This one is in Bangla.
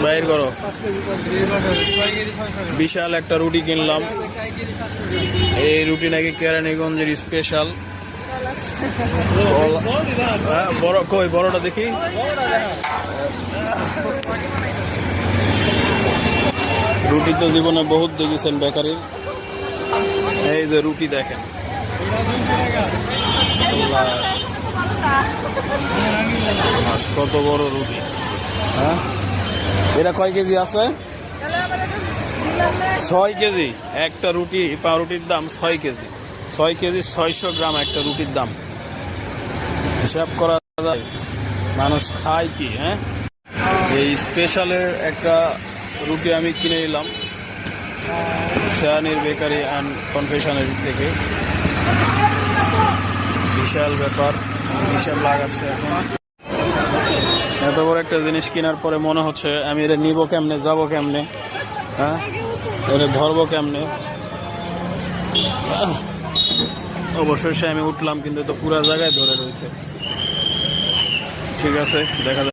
বাইর করো। বিশাল একটা রুটি কিনলাম। এই রুটি নাকি কেরানীগঞ্জের স্পেশাল। বড় কই বড়টা দেখি। রুটি তো জীবনে বহুত দেখেছেন বেকারির। এই যে রুটি দেখেন, কত বড় রুটি। হ্যাঁ, এটা কয় কেজি আছে? 6 কেজি একটা রুটি। পাউরুটির দাম 6 কেজি। 6 কেজি 600 গ্রাম একটা রুটির দাম। হিসাব করা যায় মানুষ খায় কি? হ্যাঁ, এই স্পেশালের একটা রুটি আমি কিনে নিলাম সায়ানির বেকারি অ্যান্ড কনফেশনারি থেকে। বিশাল ব্যাপার, হিসাব লাগাচ্ছে এখন। এত বড় একটা জিনিস কেনার পরে মনে হচ্ছে আমি এটা নিব কেমনে, যাবো কেমনে, হ্যাঁ এটা ধরবো কেমনে। অবশেষে আমি উঠলাম, কিন্তু তো পুরা জায়গায় ধরে রয়েছে। ঠিক আছে, দেখা যাক।